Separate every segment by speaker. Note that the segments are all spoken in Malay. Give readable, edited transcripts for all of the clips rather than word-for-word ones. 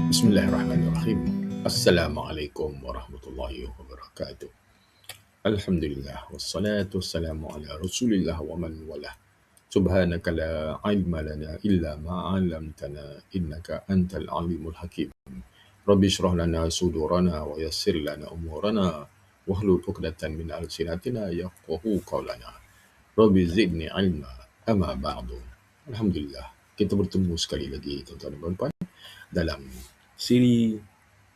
Speaker 1: Bismillahirrahmanirrahim. Assalamualaikum warahmatullahi wabarakatuh. Alhamdulillah wassalatu wassalamu ala Rasulillah wa man walah. Subhanaka la ilma lana illa ma 'allamtana innaka antal alimul hakim. Rabbi shrah lana sudurana wa yassir lana umurana wahlul 'uqdatan min alsinatina yafqahu qawlana. Rabbi zidni ilma. Amma ba'du. Alhamdulillah, kita bertemu sekali lagi tuan-tuan dan puan-puan dalam siri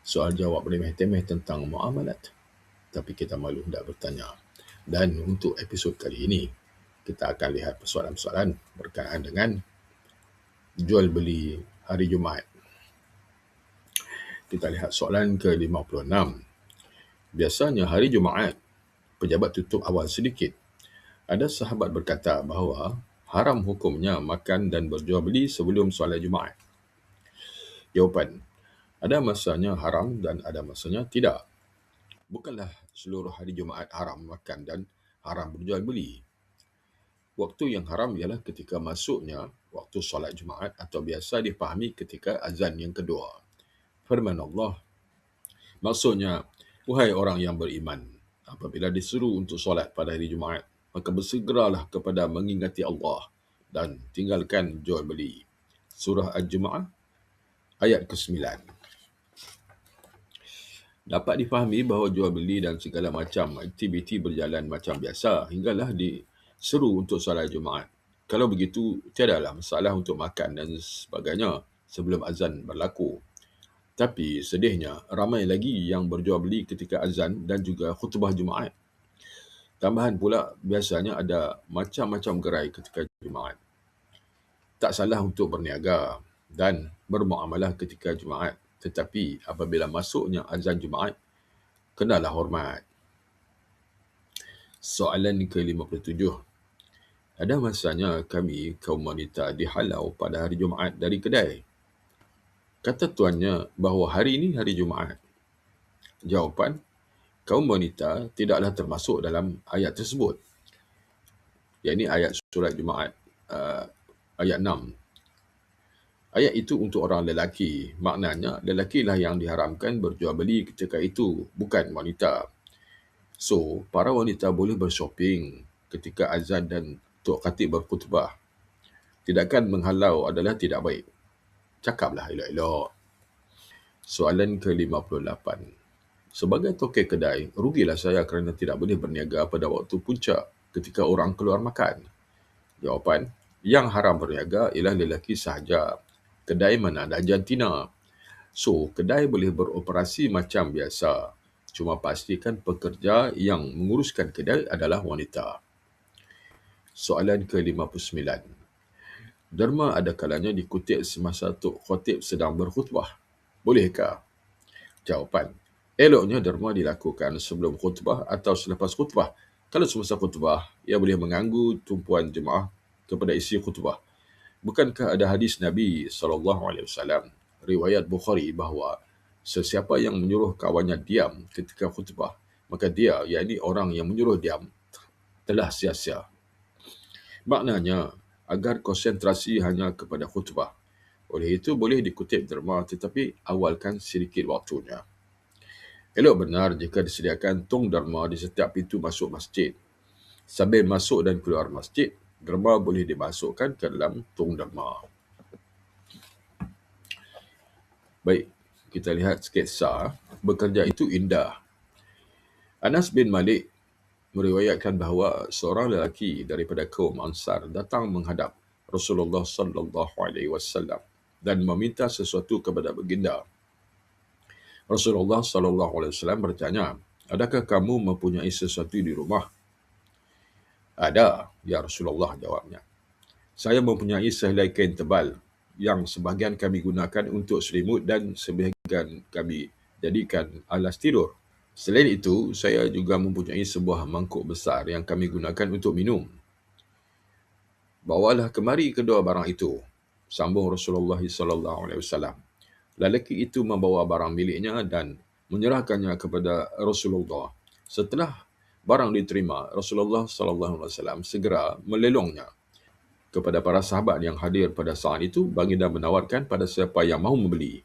Speaker 1: soal jawab remeh-temeh tentang muamalat. Tapi kita malu hendak bertanya. Dan untuk episod kali ini, kita akan lihat persoalan-persoalan berkaitan dengan jual beli hari Jumaat. Kita lihat soalan ke-56. Biasanya hari Jumaat, pejabat tutup awal sedikit. Ada sahabat berkata bahawa haram hukumnya makan dan berjual beli sebelum solat Jumaat. Jawapan, ada masanya haram dan ada masanya tidak. Bukanlah seluruh hari Jumaat haram makan dan haram berjual beli. Waktu yang haram ialah ketika masuknya waktu solat Jumaat atau biasa dipahami ketika azan yang kedua. Firman Allah, maksudnya, wahai orang yang beriman, apabila disuruh untuk solat pada hari Jumaat, maka bersegeralah kepada mengingati Allah dan tinggalkan jual beli. Surah Al-Jumu'ah ayat ke-9. Dapat difahami bahawa jual beli dan segala macam aktiviti berjalan macam biasa hinggalah diseru untuk solat Jumaat. Kalau begitu, tiadalah masalah untuk makan dan sebagainya sebelum azan berlaku. Tapi sedihnya, ramai lagi yang berjual beli ketika azan dan juga khutbah Jumaat. Tambahan pula, biasanya ada macam-macam gerai ketika Jumaat. Tak salah untuk berniaga dan bermuamalah ketika Jumaat. Tetapi apabila masuknya azan Jumaat, kenalah hormat. Soalan ke-57. Ada masanya kami, kaum wanita, dihalau pada hari Jumaat dari kedai. Kata tuannya bahawa hari ini hari Jumaat. Jawapan, kaum wanita tidaklah termasuk dalam ayat tersebut. Iaitu ayat surat Jumaat, ayat 6. Ayat itu untuk orang lelaki. Maknanya, lelakilah yang diharamkan berjual beli ketika itu, bukan wanita. So, para wanita boleh bershopping ketika azan dan Tok Khatib berkhutbah. Tidakkan menghalau adalah tidak baik. Cakaplah elok-elok. Soalan ke-58. Sebagai tokek kedai, rugilah saya kerana tidak boleh berniaga pada waktu puncak ketika orang keluar makan. Jawapan, yang haram berniaga ialah lelaki sahaja. Kedai mana ada jantina. So, kedai boleh beroperasi macam biasa. Cuma pastikan pekerja yang menguruskan kedai adalah wanita. Soalan ke-59. Derma ada kalanya dikutip semasa Tok Khatib sedang berkhutbah. Bolehkah? Jawapan, eloknya derma dilakukan sebelum khutbah atau selepas khutbah. Kalau semasa khutbah, ia boleh mengganggu tumpuan jemaah kepada isi khutbah. Bukankah ada hadis Nabi SAW, riwayat Bukhari, bahawa sesiapa yang menyuruh kawannya diam ketika khutbah, maka dia, iaitu orang yang menyuruh diam, telah sia-sia. Maknanya, agar konsentrasi hanya kepada khutbah. Oleh itu, boleh dikutip derma tetapi awalkan sedikit waktunya. Elok benar jika disediakan tong derma di setiap pintu masuk masjid. Sambil masuk dan keluar masjid, derma boleh dimasukkan ke dalam tong derma. Baik, kita lihat sketsa. Bekerja itu indah. Anas bin Malik meriwayatkan bahawa seorang lelaki daripada kaum Ansar datang menghadap Rasulullah SAW dan meminta sesuatu kepada baginda. Rasulullah SAW bertanya, adakah kamu mempunyai sesuatu di rumah? Ada, ya Rasulullah, jawabnya. Saya mempunyai sehelai kain tebal yang sebahagian kami gunakan untuk selimut dan sebahagian kami jadikan alas tidur. Selain itu, saya juga mempunyai sebuah mangkuk besar yang kami gunakan untuk minum. Bawalah kemari kedua barang itu, sambung Rasulullah SAW. Lelaki itu membawa barang miliknya dan menyerahkannya kepada Rasulullah. Setelah barang diterima, Rasulullah SAW segera melelongnya kepada para sahabat yang hadir pada saat itu. Baginda menawarkan pada siapa yang mahu membeli.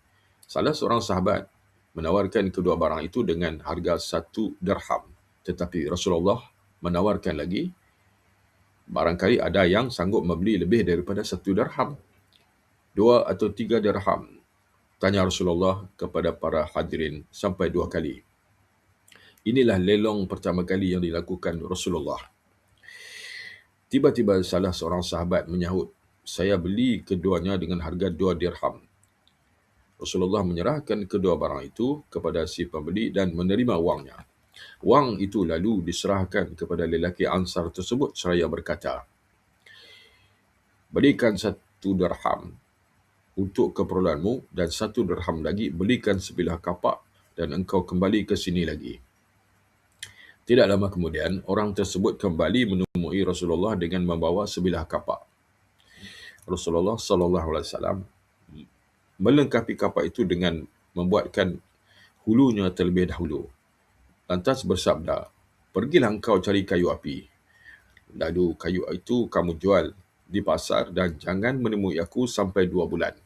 Speaker 1: Salah seorang sahabat menawarkan kedua barang itu dengan harga 1 dirham. Tetapi Rasulullah menawarkan lagi, barangkali ada yang sanggup membeli lebih daripada 1 dirham, 2 atau 3 dirham. Tanya Rasulullah kepada para hadirin sampai 2 kali. Inilah lelong pertama kali yang dilakukan Rasulullah. Tiba-tiba salah seorang sahabat menyahut, saya beli keduanya dengan harga 2 dirham. Rasulullah menyerahkan kedua barang itu kepada si pembeli dan menerima wangnya. Wang itu lalu diserahkan kepada lelaki Ansar tersebut seraya berkata, berikan 1 dirham untuk keperluanmu dan 1 dirham lagi belikan sebilah kapak dan engkau kembali ke sini lagi. Tidak lama kemudian, orang tersebut kembali menemui Rasulullah dengan membawa sebilah kapak. Rasulullah SAW melengkapi kapak itu dengan membuatkan hulunya terlebih dahulu. Lantas bersabda, pergilah engkau cari kayu api. Lalu kayu itu kamu jual di pasar dan jangan menemui aku sampai 2 bulan.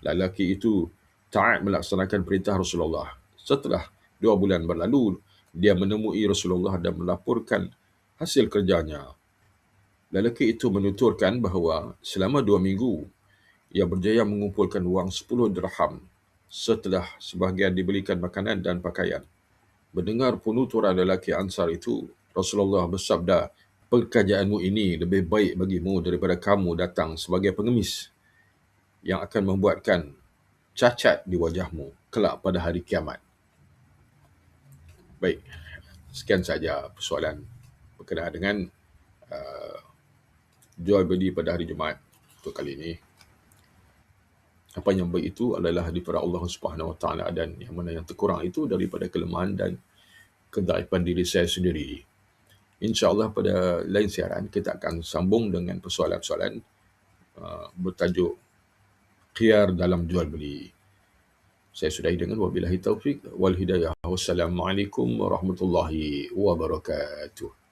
Speaker 1: Lelaki itu taat melaksanakan perintah Rasulullah. Setelah 2 bulan berlalu, dia menemui Rasulullah dan melaporkan hasil kerjanya. Lelaki itu menuturkan bahawa selama 2 minggu, ia berjaya mengumpulkan wang 10 dirham setelah sebahagian dibelikan makanan dan pakaian. Mendengar penuturan lelaki Ansar itu, Rasulullah bersabda, pekerjaanmu ini lebih baik bagimu daripada kamu datang sebagai pengemis yang akan membuatkan cacat di wajahmu kelak pada hari kiamat. Baik, sekian saja persoalan berkenaan dengan jual beli pada hari Jumaat untuk kali ini. Apa yang baik itu adalah daripada Allah Subhanahu Wa Taala dan yang mana yang terkurang itu daripada kelemahan dan kedaifan diri saya sendiri. InsyaAllah pada lain siaran kita akan sambung dengan persoalan-persoalan bertajuk khiyar dalam jual beli. Saya sudahi dengan wabillahi taufiq wal hidayah. Wassalamualaikum warahmatullahi wabarakatuh.